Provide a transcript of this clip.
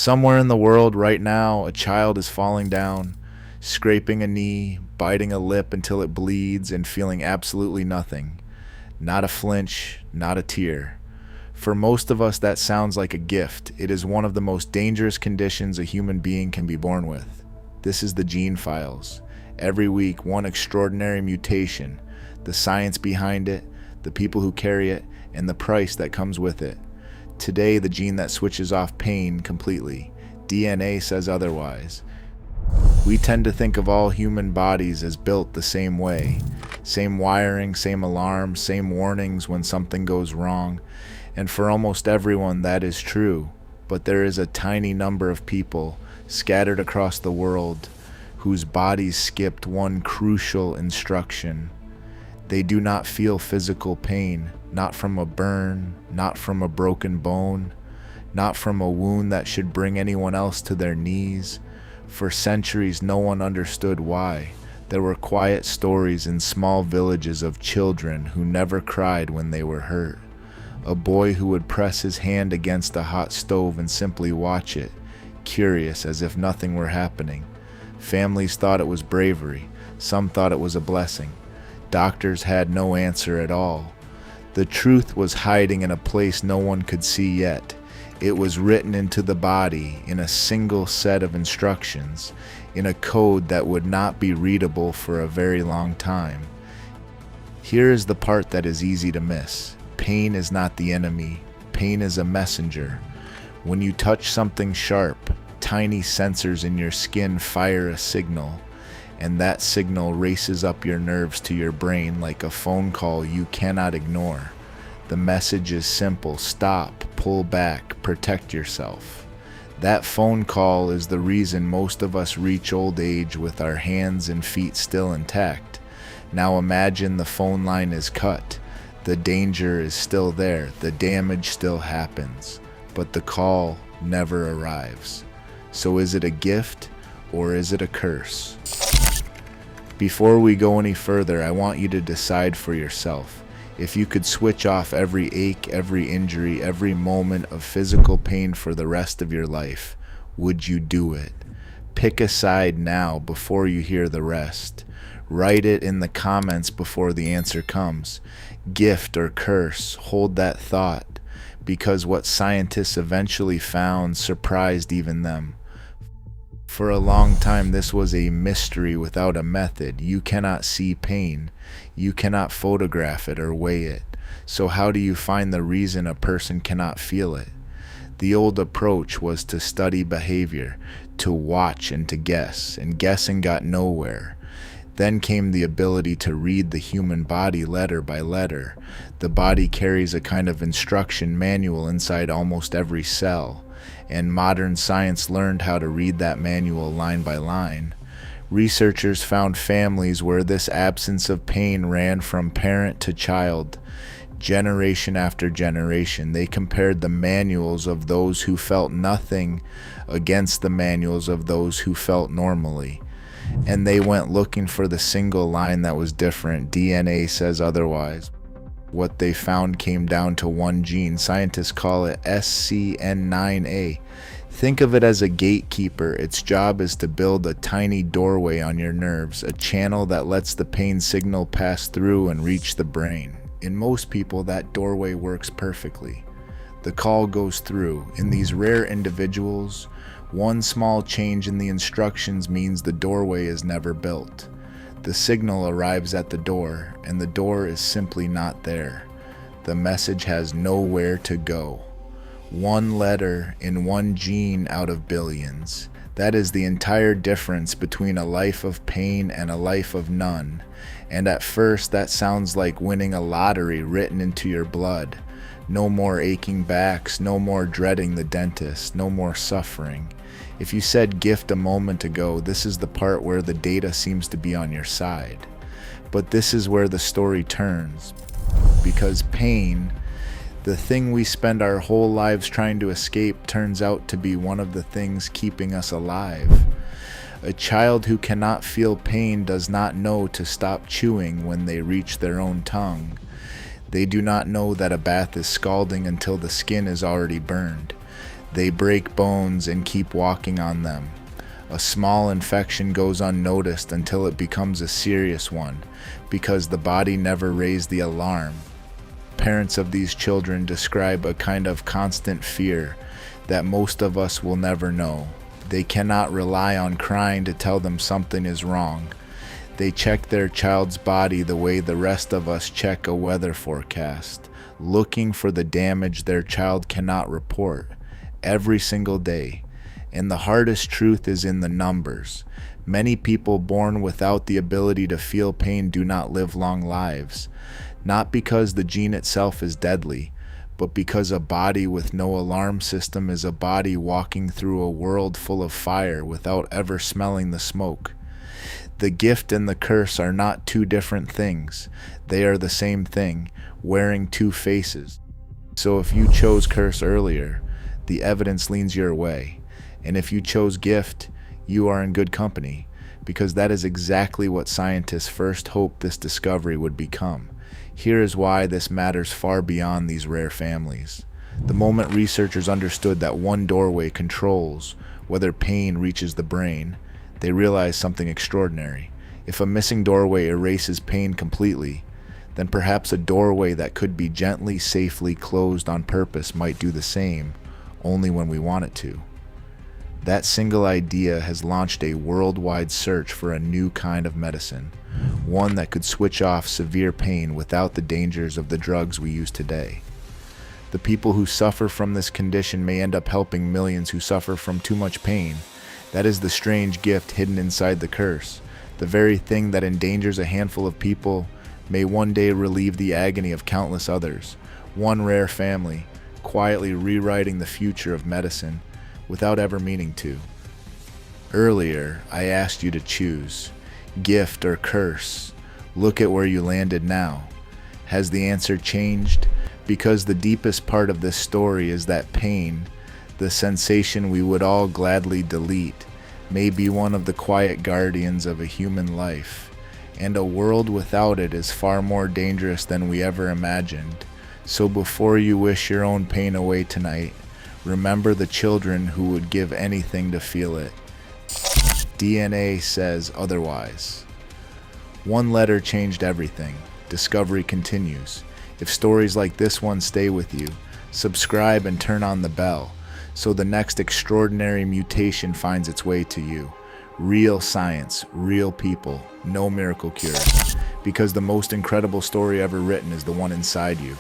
Somewhere in the world right now, a child is falling down, scraping a knee, biting a lip until it bleeds, and feeling absolutely nothing. Not a flinch, not a tear. For most of us, that sounds like a gift. It is one of the most dangerous conditions a human being can be born with. This is the gene files. Every week, one extraordinary mutation, the science behind it, the people who carry it, and the price that comes with it. Today, the gene that switches off pain completely. DNA says otherwise. We tend to think of all human bodies as built the same way. Same wiring, same alarms, same warnings when something goes wrong. And for almost everyone, that is true. But there is a tiny number of people scattered across the world whose bodies skipped one crucial instruction. They do not feel physical pain, not from a burn, not from a broken bone, not from a wound that should bring anyone else to their knees. For centuries, no one understood why. There were quiet stories in small villages of children who never cried when they were hurt. A boy who would press his hand against a hot stove and simply watch it, curious as if nothing were happening. Families thought it was bravery. Some thought it was a blessing. Doctors had no answer at all. The truth was hiding in a place no one could see yet. It was written into the body in a single set of instructions, in a code that would not be readable for a very long time. Here is the part that is easy to miss. Pain is not the enemy. Pain is a messenger. When you touch something sharp, tiny sensors in your skin fire a signal, and that signal races up your nerves to your brain like a phone call you cannot ignore. The message is simple: stop, pull back, protect yourself. That phone call is the reason most of us reach old age with our hands and feet still intact. Now imagine the phone line is cut. The danger is still there, the damage still happens, but the call never arrives. So is it a gift or is it a curse? Before we go any further, I want you to decide for yourself. If you could switch off every ache, every injury, every moment of physical pain for the rest of your life, would you do it? Pick a side now before you hear the rest. Write it in the comments before the answer comes. Gift or curse, hold that thought, because what scientists eventually found surprised even them. For a long time, this was a mystery without a method. You cannot see pain. You cannot photograph it or weigh it. So how do you find the reason a person cannot feel it? The old approach was to study behavior, to watch and to guess, and guessing got nowhere. Then came the ability to read the human body letter by letter. The body carries a kind of instruction manual inside almost every cell, and modern science learned how to read that manual line by line. Researchers found families where this absence of pain ran from parent to child, generation after generation. They compared the manuals of those who felt nothing against the manuals of those who felt normally. And they went looking for the single line that was different. DNA says otherwise. What they found came down to one gene. Scientists call it SCN9A. Think of it as a gatekeeper. Its job is to build a tiny doorway on your nerves, a channel that lets the pain signal pass through and reach the brain. In most people, that doorway works perfectly. The call goes through. In these rare individuals, one small change in the instructions means the doorway is never built. The signal arrives at the door, and the door is simply not there. The message has nowhere to go. One letter in one gene out of billions. That is the entire difference between a life of pain and a life of none. And at first, that sounds like winning a lottery written into your blood. No more aching backs, no more dreading the dentist, no more suffering. If you said gift a moment ago, this is the part where the data seems to be on your side. But this is where the story turns. Because pain, the thing we spend our whole lives trying to escape, turns out to be one of the things keeping us alive. A child who cannot feel pain does not know to stop chewing when they reach their own tongue. They do not know that a bath is scalding until the skin is already burned. They break bones and keep walking on them. A small infection goes unnoticed until it becomes a serious one, because the body never raised the alarm. Parents of these children describe a kind of constant fear that most of us will never know. They cannot rely on crying to tell them something is wrong. They check their child's body the way the rest of us check a weather forecast, looking for the damage their child cannot report, every single day. And the hardest truth is in the numbers. Many people born without the ability to feel pain do not live long lives, not because the gene itself is deadly, but because a body with no alarm system is a body walking through a world full of fire without ever smelling the smoke. The gift and the curse are not two different things. They are the same thing, wearing two faces. So if you chose curse earlier, the evidence leans your way. And if you chose gift, you are in good company, because that is exactly what scientists first hoped this discovery would become. Here is why this matters far beyond these rare families. The moment researchers understood that one doorway controls whether pain reaches the brain, they realized something extraordinary. If a missing doorway erases pain completely, then perhaps a doorway that could be gently, safely closed on purpose might do the same, only when we want it to. That single idea has launched a worldwide search for a new kind of medicine, one that could switch off severe pain without the dangers of the drugs we use today. The people who suffer from this condition may end up helping millions who suffer from too much pain. That is the strange gift hidden inside the curse. The very thing that endangers a handful of people may one day relieve the agony of countless others. One rare family, quietly rewriting the future of medicine without ever meaning to. Earlier, I asked you to choose, gift or curse. Look at where you landed now. Has the answer changed? Because the deepest part of this story is that pain, the sensation we would all gladly delete, may be one of the quiet guardians of a human life, and a world without it is far more dangerous than we ever imagined. So before you wish your own pain away tonight, remember the children who would give anything to feel it. DNA says otherwise. One letter changed everything. Discovery continues. If stories like this one stay with you, subscribe and turn on the bell so the next extraordinary mutation finds its way to you. Real science, real people, no miracle cures. Because the most incredible story ever written is the one inside you.